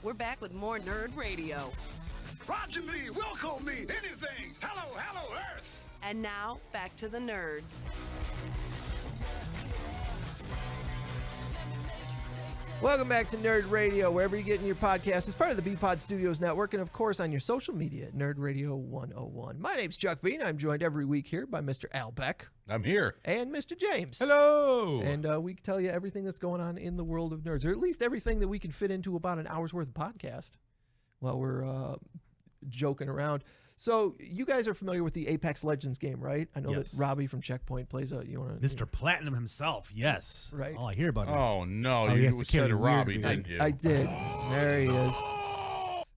We're back with more Nerd Radio. Roger me, will call me, anything. Hello, Earth. And now, back to the nerds. Welcome back to Nerd Radio, wherever you're getting your podcast. It's part of the B-Pod Studios Network, and of course on your social media at Nerd Radio 101. My name's Chuck Bean. I'm joined every week here by Mr. Al Beck. I'm here. And Mr. James. Hello. And we can tell you everything that's going on in the world of nerds, or at least everything that we can fit into about an hour's worth of podcast while we're joking around. So you guys are familiar with the Apex Legends game, right? I know that Robbie from Checkpoint plays a. Mr. Platinum himself, yes. Right. All I hear about is. Oh no, you said Robbie, didn't you? I did. There he is.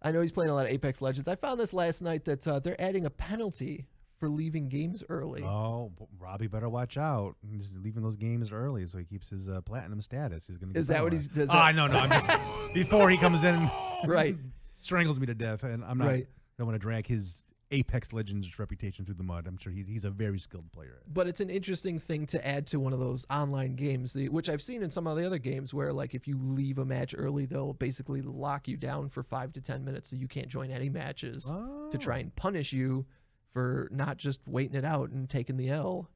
I know he's playing a lot of Apex Legends. I found this last night that they're adding a penalty for leaving games early. Oh, Robbie better watch out. He's leaving those games early so he keeps his platinum status. He's gonna. Is that what he's? No. I'm just before he comes in, right? Strangles me to death, and I'm not. Right. I don't want to drag his Apex Legends reputation through the mud. I'm sure he's a very skilled player. But it's an interesting thing to add to one of those online games, which I've seen in some of the other games where, like, if you leave a match early, they'll basically lock you down for 5 to 10 minutes so you can't join any matches to try and punish you for not just waiting it out and taking the L.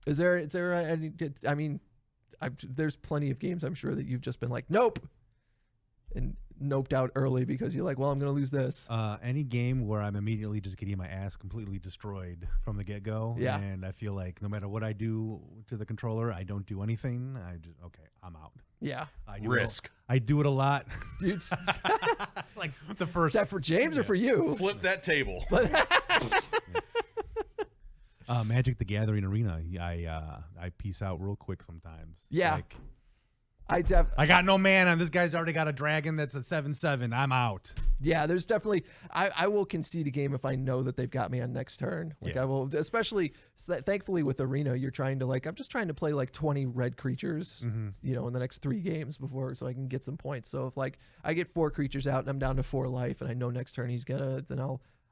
Is there any, I mean, there's plenty of games I'm sure that you've just been like, nope, and noped out early because you're like, well, I'm going to lose this. Any game where I'm immediately just getting my ass completely destroyed from the get-go. Yeah. And I feel like no matter what I do to the controller, I don't do anything. I'm out. Yeah. I do it a lot. Like the first. Is that for James or for you? Flip that table. Magic the Gathering Arena. I peace out real quick sometimes. Yeah. Like, I got no mana. This guy's already got a dragon that's a 7/7. I'm out. Yeah, there's definitely. I will concede a game if I know that they've got me on next turn. Like I will, especially thankfully with Arena, you're trying to I'm just trying to play like 20 red creatures, in the next 3 games before so I can get some points. So if I get 4 creatures out and I'm down to 4 life and I know next turn he's gonna, then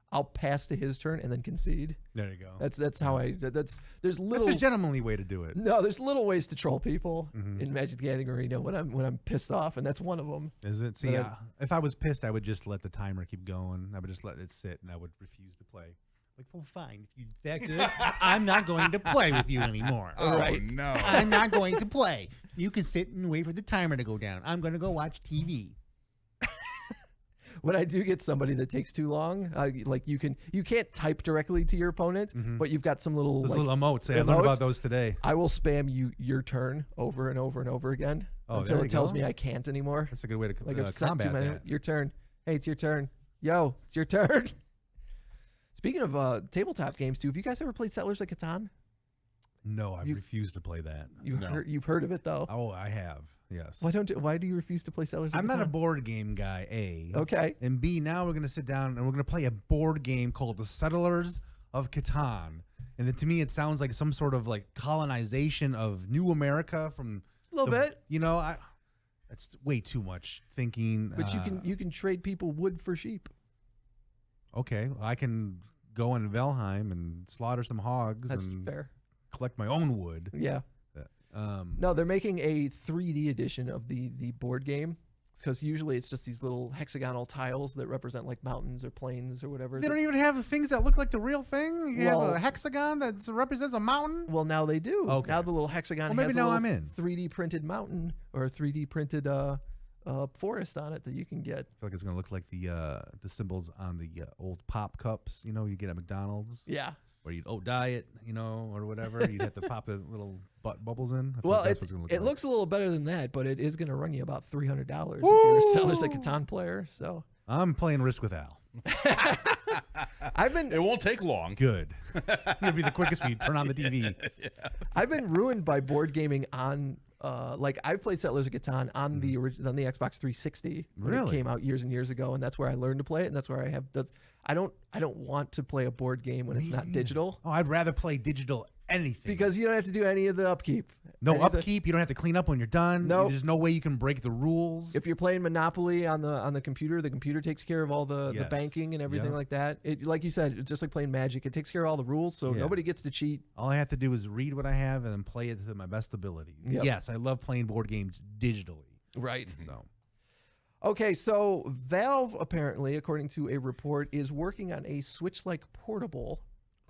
I'll pass to his turn and then concede. There you go. That's how there's little. That's a gentlemanly way to do it. No, there's little ways to troll people in Magic the Gathering Arena when I'm pissed off, and that's one of them. Is it? See, if I was pissed, I would just let the timer keep going. I would just let it sit, and I would refuse to play. Like, well, fine. If you're that good, I'm not going to play with you anymore. Oh, right. no. I'm not going to play. You can sit and wait for the timer to go down. I'm going to go watch TV. When I do get somebody that takes too long, you can't type directly to your opponent, but you've got some little little emotes. I learned about those today. I will spam your turn over and over and over again until it tells me I can't anymore. That's a good way to combat that. Your turn. Hey, it's your turn. Yo, it's your turn. Speaking of tabletop games, too, have you guys ever played Settlers of Catan? No, I refuse to play that. You've heard of it though. Oh, I have. Yes. Why do you refuse to play Settlers of Catan? I'm not a board game guy, A. Okay. And B, now we're going to sit down and we're going to play a board game called the Settlers of Catan. And to me, it sounds like some sort of colonization of New America from a little bit. That's way too much thinking. But you can trade people wood for sheep. Okay, well, I can go into Valheim and slaughter some hogs. That's and fair. Collect my own wood. Yeah. No, they're making a 3D edition of the board game because usually it's just these little hexagonal tiles that represent mountains or plains or whatever. They don't even have things that look like the real thing. You have a hexagon that represents a mountain. Well, now they do. Okay. Now the little hexagon maybe has now a I'm in 3D printed mountain or a 3D printed forest on it that you can get. I feel like it's gonna look like the symbols on the old pop cups. You get at McDonald's. Yeah. Or you'd diet, or whatever. You'd have to pop the little bubbles in. Well, it looks a little better than that, but it is going to run you about $300 if you're a Settlers of Catan player. So I'm playing Risk with Al. It won't take long. Good. It'll be the quickest when you turn on the TV. Yeah. I've been ruined by board gaming on. I've played Settlers of Catan on the Xbox 360 when it came out years and years ago, and that's where I learned to play it, and that's where I have. I don't want to play a board game when it's not digital. Oh, I'd rather play digital anything because you don't have to do any of the upkeep. No upkeep. You don't have to clean up when you're done. No, there's no way you can break the rules. If you're playing Monopoly on the computer takes care of all the banking and everything like that. It, like you said, just like playing Magic, it takes care of all the rules, so nobody gets to cheat. All I have to do is read what I have and then play it to my best ability. Yep. Yes, I love playing board games digitally. Right. So, Okay, so Valve apparently, according to a report, is working on a Switch-like portable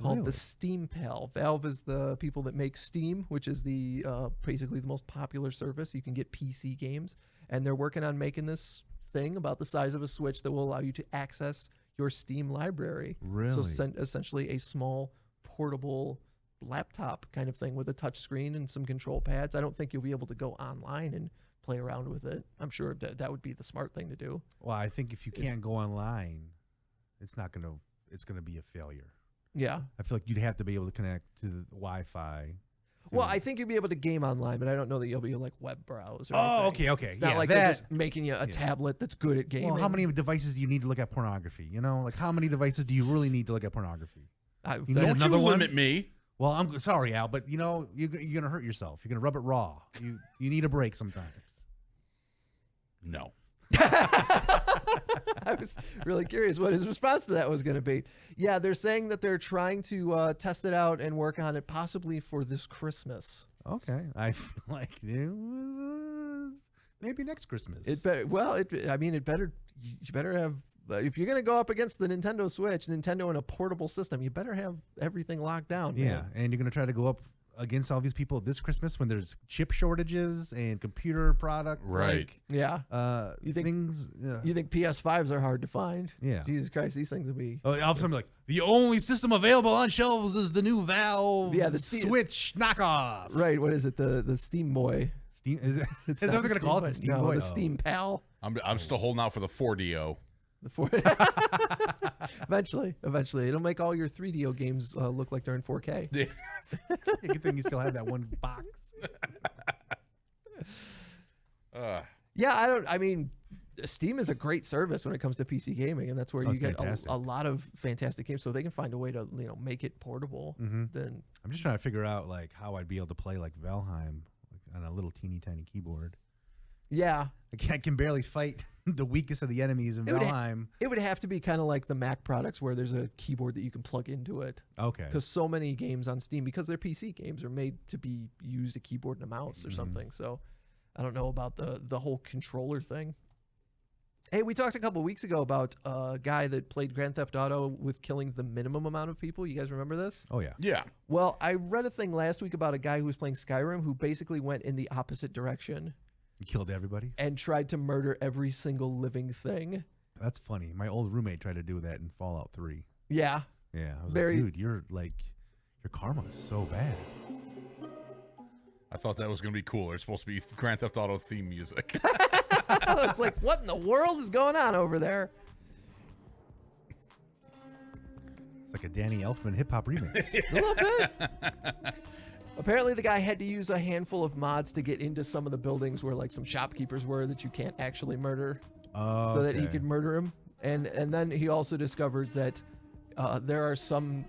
called the Steam Pal. Valve is the people that make Steam, which is the basically the most popular service. You can get PC games, and they're working on making this thing about the size of a Switch that will allow you to access your Steam library. Really? So essentially a small portable laptop kind of thing with a touch screen and some control pads. I don't think you'll be able to go online and play around with it. I'm sure that would be the smart thing to do. Well, I think if you can't go online, it's gonna be a failure. Yeah. I feel like you'd have to be able to connect to the Wi-Fi. Well, I think you'll be able to game online, but I don't know that you'll be like web browse. Or Oh, anything. okay. It's not like they're just making you a tablet that's good at gaming. Well, how many devices do you need to look at pornography? You know, like how many devices do you really need to look at pornography? Don't you limit me. Well, I'm sorry, Al, but you know you're gonna hurt yourself. You're gonna rub it raw. You need a break sometimes. No. I was really curious what his response to that was going to be. Yeah, they're saying that they're trying to test it out and work on it possibly for this Christmas. Okay, I feel like maybe next Christmas. It better. Well, it better. You better have. If you're going to go up against the Nintendo Switch, Nintendo in a portable system, you better have everything locked down. Yeah, man. and you're going to try to go up against all these people this Christmas when there's chip shortages and computer product. Right. Yeah. You think things? You think PS5s are hard to find? Yeah. Jesus Christ, these things will be. Oh, all of a sudden, like the only system available on shelves is the new Valve. Yeah, the Switch knockoff. Right. What is it? The Steam Boy. Steam is that what they're going to call it? The Steam no, Boy. the Steam Pal. I'm still holding out for the 4DO. Eventually, it'll make all your 3DO games look like they're in 4K. Yeah. Good thing you still have that one box. Yeah, I mean, Steam is a great service when it comes to PC gaming, and that's where you get a lot of fantastic games. So if they can find a way to make it portable, then I'm just trying to figure out like how I'd be able to play like Valheim on a little teeny tiny keyboard. Yeah, I can barely fight the weakest of the enemies in Valheim. It would have to be kind of like the Mac products where there's a keyboard that you can plug into it. Okay. Because so many games on Steam, because they're PC games, are made to be used a keyboard and a mouse or something. So I don't know about the whole controller thing. Hey, we talked a couple weeks ago about a guy that played Grand Theft Auto with killing the minimum amount of people. You guys remember this? Oh, yeah. Yeah. Well, I read a thing last week about a guy who was playing Skyrim who basically went in the opposite direction. You killed everybody? And tried to murder every single living thing. That's funny. My old roommate tried to do that in Fallout 3. Yeah. Yeah. I was like, dude, your karma is so bad. I thought that was going to be cool. There's supposed to be Grand Theft Auto theme music. I was like, what in the world is going on over there? It's like a Danny Elfman hip-hop remix. A little bit. Apparently, the guy had to use a handful of mods to get into some of the buildings where like some shopkeepers were that you can't actually murder, so that he could murder him. And then he also discovered that there are some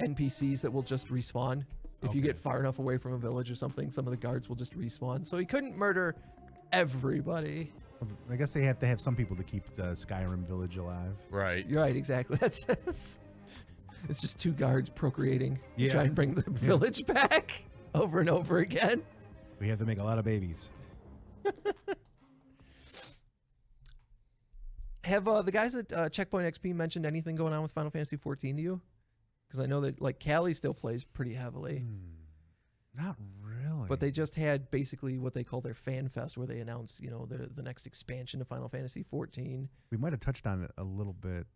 NPCs that will just respawn. If you get far enough away from a village or something, some of the guards will just respawn. So he couldn't murder everybody. I guess they have to have some people to keep the Skyrim village alive. Right. You're right, exactly. It's just two guards procreating to Yeah. try and bring the village back over and over again. We have to make a lot of babies. Have the guys at Checkpoint XP mentioned anything going on with Final Fantasy 14 to you? Because I know that like Callie still plays pretty heavily. Not really. But they just had basically what they call their fan fest, where they announce, the next expansion to Final Fantasy 14. We might have touched on it a little bit.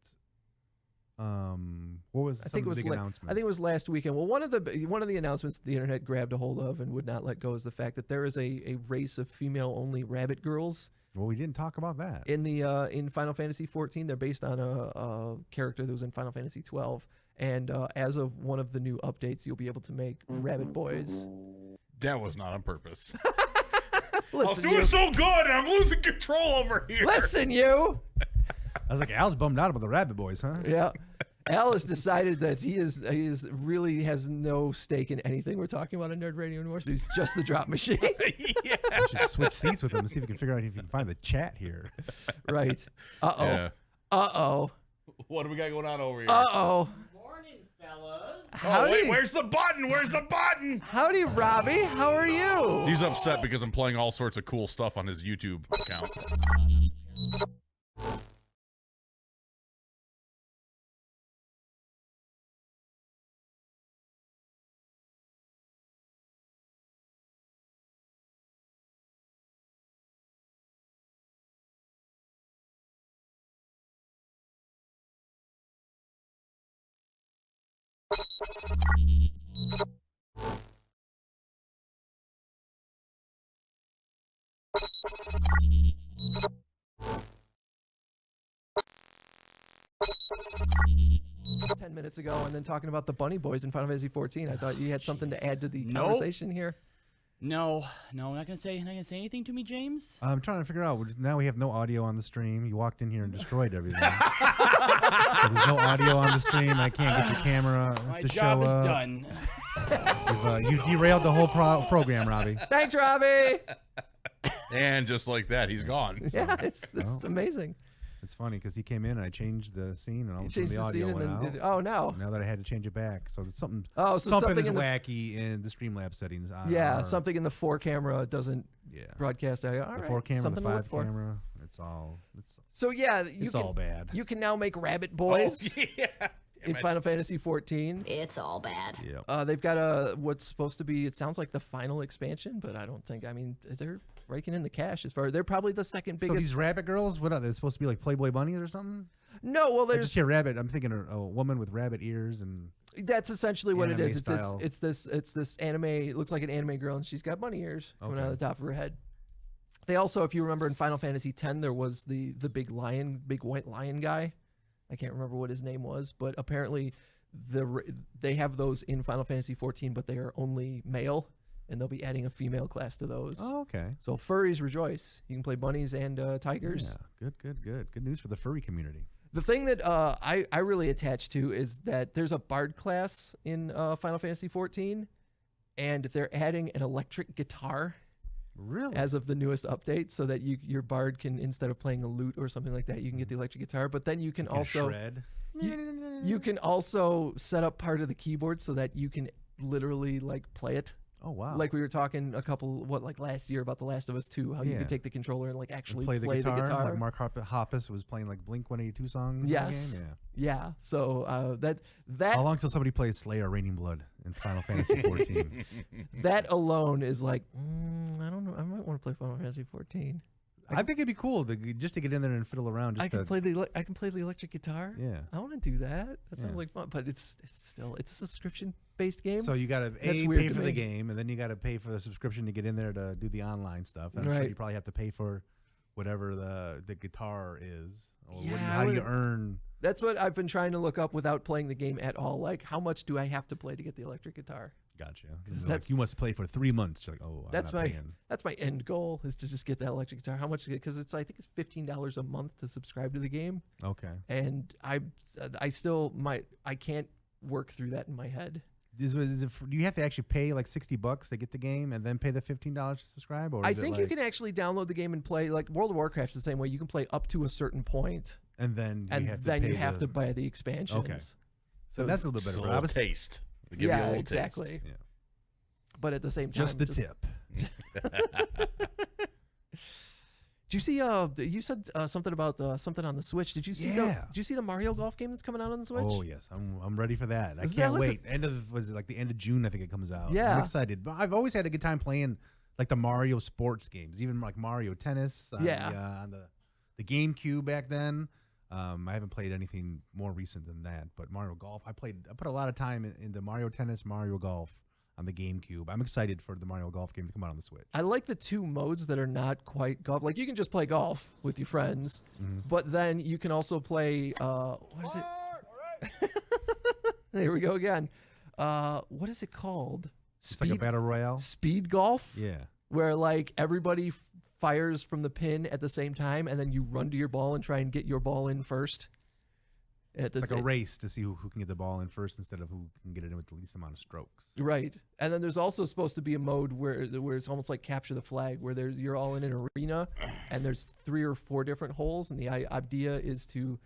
What was some of the big announcements? I think it was last weekend. Well, one of the announcements the internet grabbed a hold of and would not let go is the fact that there is a race of female-only rabbit girls. Well, we didn't talk about that. In Final Fantasy 14, they're based on a character that was in Final Fantasy 12. And as of one of the new updates, you'll be able to make rabbit boys. That was not on purpose. Listen, I was doing so good, and I'm losing control over here. Listen, you. I was like, Al's bummed out about the rabbit boys, huh? Yeah. Al has decided that he really has no stake in anything we're talking about on Nerd Radio anymore, so he's just the drop machine. Yeah. We should switch seats with him and see if we can figure out if you can find the chat here. Right. Uh-oh. Yeah. Uh-oh. What do we got going on over here? Uh-oh. Morning, fellas. Howdy. Wait, where's the button? Where's the button? Howdy, Robbie. How are you? He's upset because I'm playing all sorts of cool stuff on his YouTube account. 10 minutes ago, and then talking about the Bunny Boys in Final Fantasy 14. I thought you had something to add to the conversation here. No, not gonna say anything to me, James. I'm trying to figure out. Now we have no audio on the stream. You walked in here and destroyed everything. So there's no audio on the stream. I can't get your camera My to job show is up. done. You derailed the whole program, Robbie. Thanks, Robbie. And just like that, he's gone. Yeah, it's amazing. It's funny because he came in and I changed the scene and all of You a sudden changed the the audio scene and went then out. oh no. Now that I had to change it back, so there's something. Oh, so something is in the- wacky in the Streamlabs settings. Yeah, our- something in the 4 camera doesn't broadcast audio. All the right, 4 camera, something the to 5 look for. camera. It's all. So yeah, It's all bad. You can now make Rabbit Boys Yeah. in Final Fantasy 14. It's all bad. Yeah. They've got what's supposed to be. It sounds like the final expansion, but I don't think. I mean, they're raking in the cash as far. They're probably the second So biggest. these rabbit girls, what are they supposed to be like Playboy bunnies or something? No, well, I there's just hear rabbit. I'm thinking a woman with rabbit ears and. that's essentially what it Anime is. style. It's this anime. It looks like an anime girl, and she's got bunny ears coming out of the top of her head. They also, if you remember in Final Fantasy X, there was the big white lion guy. I can't remember what his name was, but apparently they have those in Final Fantasy 14, but they are only male, and they'll be adding a female class to those. Oh, okay. So furries rejoice. You can play bunnies and tigers. Yeah. Good news for the furry community. The thing that I really attach to is that there's a bard class in Final Fantasy 14, and they're adding an electric guitar Really? as of the newest update, so that your bard can, instead of playing a lute or something like that, you can get the electric guitar. But then you can also shred. you can also set up part of the keyboard so that you can literally like play it. Oh wow. Like we were talking last year about The Last of Us 2, how you Yeah. could take the controller and like actually play the guitar. Like Mark Hoppus was playing like Blink 182 songs. Yes. In the game? Yeah. So that Yeah. How long till somebody plays Slayer Raining Blood in Final Fantasy 14? that alone is like, I don't know. I might want to play Final Fantasy 14. I think it'd be cool just to get in there and fiddle around. I can play the electric guitar. Yeah. I want to do that. That sounds Yeah. like fun, but it's a subscription based game. So you got to That's weird pay to for the me. game, and then you got to pay for the subscription to get in there to do the online stuff. And I'm sure Right. you probably have to pay for whatever the guitar is. Or Yeah, how do you earn? That's what I've been trying to look up without playing the game at all. Like, how much do I have to play to get the electric guitar? Gotcha. 'Cause Like, that's- you must play for 3 months. You're like, oh, That's I'm not my paying. that's my end goal, is to just get that electric guitar. How much? Because I think it's $15 a month to subscribe to the game, Okay. and I can't work through that in my head. Do you have to actually pay like $60 to get the game and then pay the $15 to subscribe? Or I is it think you like- can actually download the game and play. Like World of Warcraft's the same way. You can play up to a certain point, and then and then you have the- to buy the expansions. Okay. So that's a little bit Just a better. little I was taste. They give you a yeah, little exactly. taste. Yeah. But at the same time, Just the tip. Did you see? You said something about something on the Switch. Did you see? Yeah. Did you see the Mario Golf game that's coming out on the Switch? Oh yes, I'm ready for that. I Doesn't that can't look wait. Was it like the end of June? I think it comes out. Yeah. I'm excited. But I've always had a good time playing like the Mario sports games, even like Mario Tennis. On the GameCube back then. I haven't played anything more recent than that, but Mario Golf. I put a lot of time into Mario Tennis, Mario Golf on the GameCube. I'm excited for the Mario Golf game to come out on the Switch. I like the two modes that are not quite golf. Like you can just play golf with your friends, Mm-hmm. but then you can also play. What is it? There we go again. What is it called? It's like a battle royale. Speed golf. Yeah. Where like everybody fires from the pin at the same time, and then you run to your ball and try and get your ball in first. It's like a race to see who can get the ball in first instead of who can get it in with the least amount of strokes. Right, and then there's also supposed to be a mode where it's almost like capture the flag, where you're all in an arena, and there's 3 or 4 different holes, and the idea is to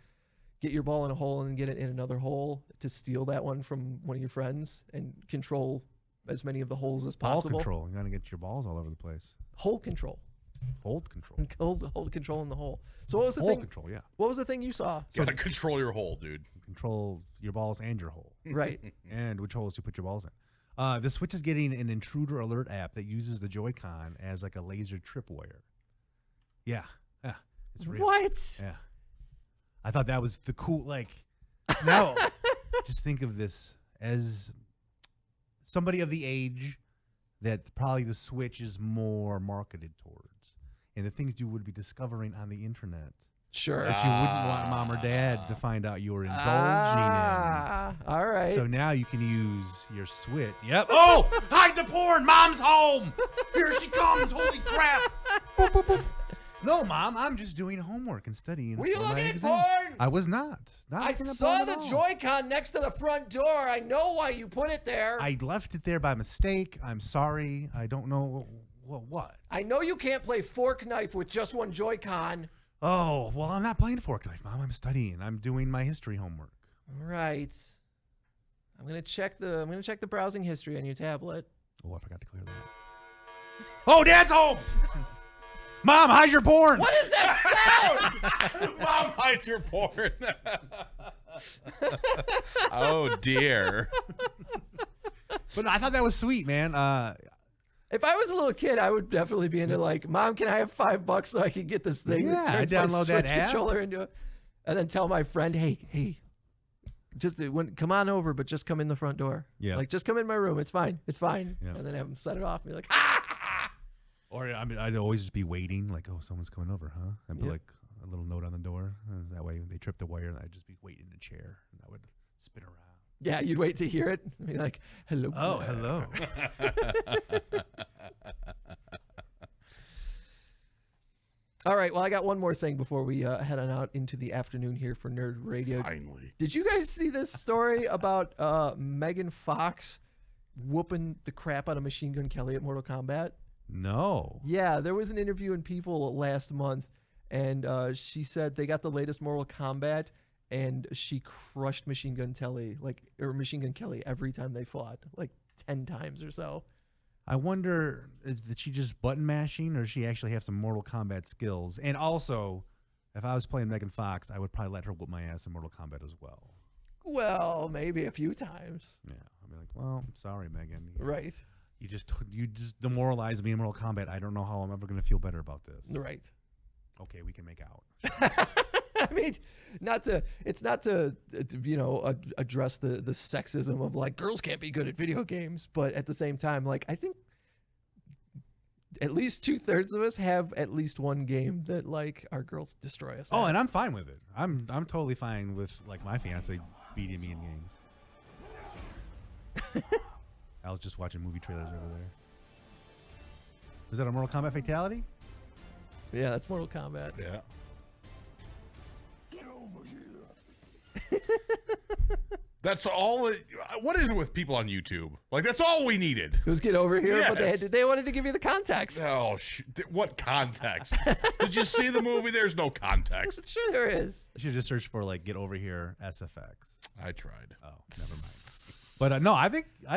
get your ball in a hole and get it in another hole to steal that one from one of your friends and control as many of the holes as Ball possible. control. You got to get your balls all over the place. Hole control. Hold control. Hold control in the hole. So what was the Hole thing? control, yeah. What was the thing you saw? Gotta control your hole, dude. Control your balls and your hole. Right. And which holes you put your balls in. The Switch is getting an intruder alert app that uses the Joy-Con as like a laser tripwire. Yeah. It's real. What? Yeah. I thought that was the cool, like, now, just think of this as somebody of the age that probably the Switch is more marketed towards. And the things you would be discovering on the internet. Sure. That you wouldn't want mom or dad to find out you were indulging all right. in. So now you can use your Switch. Yep. Oh, hide the porn. Mom's home. Here she comes. Holy crap. Boop, boop, boop. No, Mom, I'm just doing homework and studying. Were you for my looking at exam. porn? I was not. I looking at saw porn the at all. Joy-Con next to the front door. I know why you put it there. I left it there by mistake. I'm sorry. I don't know what. I know you can't play fork knife with just one Joy-Con. Oh, well, I'm not playing fork knife, Mom. I'm studying. I'm doing my history homework. Right. I'm gonna check the browsing history on your tablet. Oh, I forgot to clear that. Oh, Dad's home. Mom, hide your porn. What is that sound? Mom, hide your porn. Oh, dear. But I thought that was sweet, man. If I was a little kid, I would definitely be into like, Mom, can I have $5 so I can get this thing Yeah, that turns my download that Switch app. controller into it, and then tell my friend, hey, just come on over, but just come in the front door. Yeah. Like just come in my room. It's fine. Yeah. And then have him set it off and be like, ah. Or I mean, I'd always just be waiting, like, oh, someone's coming over, huh? And put Yep. like a little note on the door. And that way, they trip the wire, and I'd just be waiting in a chair, and I would spin around. Yeah, you'd wait to hear it and be like, hello. Oh, there." hello. All right. Well, I got one more thing before we head on out into the afternoon here for Nerd Radio. Finally. Did you guys see this story about Megan Fox whooping the crap out of Machine Gun Kelly at Mortal Kombat? No. Yeah, there was an interview in People last month, and she said they got the latest Mortal Kombat, and she crushed Machine Gun Kelly every time they fought, like 10 times or so. I wonder, did she just button mashing, or does she actually have some Mortal Kombat skills? And also, if I was playing Megan Fox, I would probably let her whoop my ass in Mortal Kombat as well. Well, maybe a few times. Yeah, I'd be like, well, sorry, Megan. Right. You just demoralized me in Mortal Kombat. I don't know how I'm ever going to feel better about this. Right. Okay, we can make out. I mean, it's not to address the sexism of like girls can't be good at video games, but at the same time, like I think at least 2/3 of us have at least one game that like our girls destroy us. Oh, at. and I'm fine with it. I'm totally fine with like my fiance beating me in games. I was just watching movie trailers over there. Was that a Mortal Kombat fatality? Yeah, that's Mortal Kombat. Yeah. Get over here. That's all. What is it with people on YouTube? Like, that's all we needed. It was get over here, but Yes. they wanted to give you the context. Oh, what context? Did you see the movie? There's no context. Sure there is. I should just search for like "Get Over Here" SFX. I tried. Oh, never mind. But no, I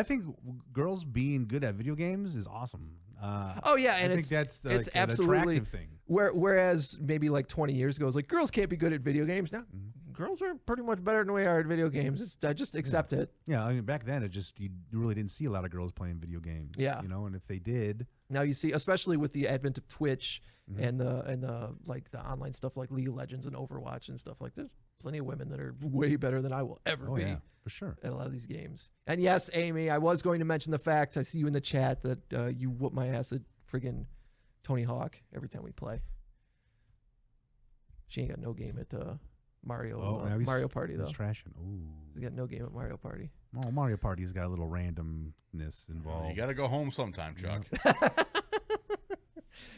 think girls being good at video games is awesome. Oh yeah, and I it's think that's it's like, an absolutely attractive thing. Whereas maybe like 20 years ago, it's like girls can't be good at video games. Now, Mm-hmm. girls are pretty much better than we are at video games. I just accept it. Yeah, I mean back then it just you really didn't see a lot of girls playing video games. Yeah. you know, and if they did, Now you see, especially with the advent of Twitch and the like the online stuff like League of Legends and Overwatch and stuff like. There's plenty of women that are way better than I will ever oh be yeah, for sure. at a lot of these games. And yes, Amy, I was going to mention the fact I see you in the chat that you whoop my ass at friggin' Tony Hawk every time we play. She ain't got no game at Mario now he's- Mario Party though. He's trashing. Ooh, She got no game at Mario Party. well, Mario Party's got a little randomness involved. You got to go home sometime, Chuck.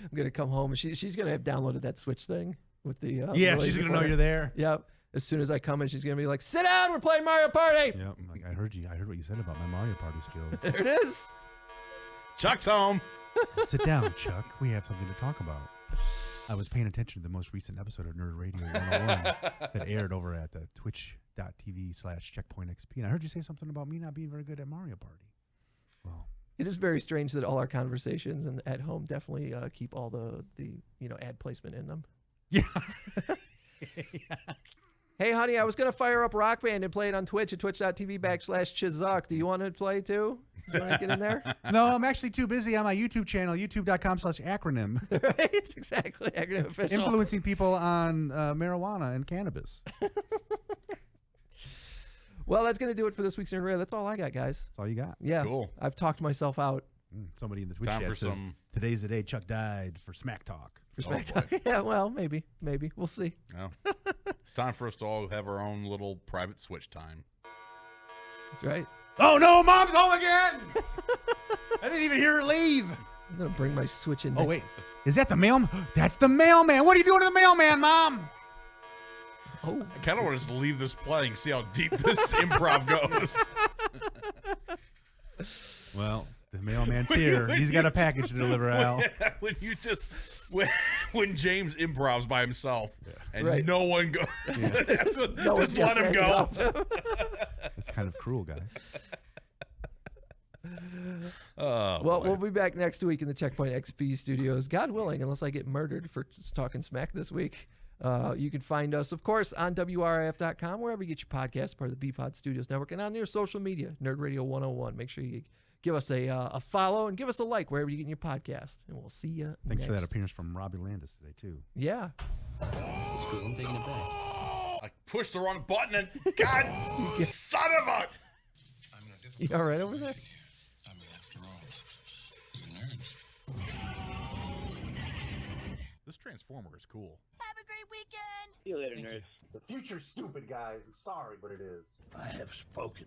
I'm gonna come home and she's gonna have downloaded that Switch thing with the yeah, the she's laser gonna know pointer. you're there. Yep. As soon as I come in, she's gonna be like, "Sit down, we're playing Mario Party." Yep. Like I heard what you said about my Mario Party skills. There it is. Chuck's home. Sit down, Chuck. We have something to talk about. I was paying attention to the most recent episode of Nerd Radio 101 that aired over at the twitch.tv/checkpointxp. And I heard you say something about me not being very good at Mario Party. Well, It is very strange that all our conversations and at home definitely keep all the ad placement in them. Yeah. Hey, honey, I was going to fire up Rock Band and play it on Twitch at twitch.tv/Chizuk. Do you want to play too? Do you want to get in there? No, I'm actually too busy on my YouTube channel, youtube.com/acronym. Right? Exactly. Acronym official. Influencing people on marijuana and cannabis. Well, that's going to do it for this week's Nerd Radio. That's all I got, guys. That's all you got. Yeah. Cool. I've talked myself out. Somebody in the Twitch Time chat for says, some- today's the day Chuck died for Smack Talk. For Smack Talk. Yeah, well, maybe. We'll see. No. It's time for us to all have our own little private Switch time. That's right. Oh, no, Mom's home again! I didn't even hear her leave. I'm going to bring my Switch in. Oh, wait. Is that the mail? That's the mailman. What are you doing to the mailman, Mom? Oh, I kind of want to just leave this playing, see how deep this improv goes. Well, the mailman's here. He's got a package to deliver, Al. When you just when James improvs by himself and Right. no one goes, no one just let gets him any go. help. That's kind of cruel, guys. Oh, Well, boy. we'll be back next week in the Checkpoint XP studios, God willing, unless I get murdered for talking smack this week. You can find us, of course, on WRIF.com, wherever you get your podcasts, part of the BPod Studios Network, and on your social media, Nerd Radio 101. Make sure you give us a follow and give us a like wherever you're getting your podcast. And we'll see you Thanks for that next. appearance from Robbie Landis today, too. Yeah. It's cool. I'm taking it back. I pushed the wrong button and God, son of a. You all right over there? I mean, after all, you're nerds. This transformer is cool. Have a great weekend. See you later, nerds. The future's stupid, guys. I'm sorry, but it is. I have spoken.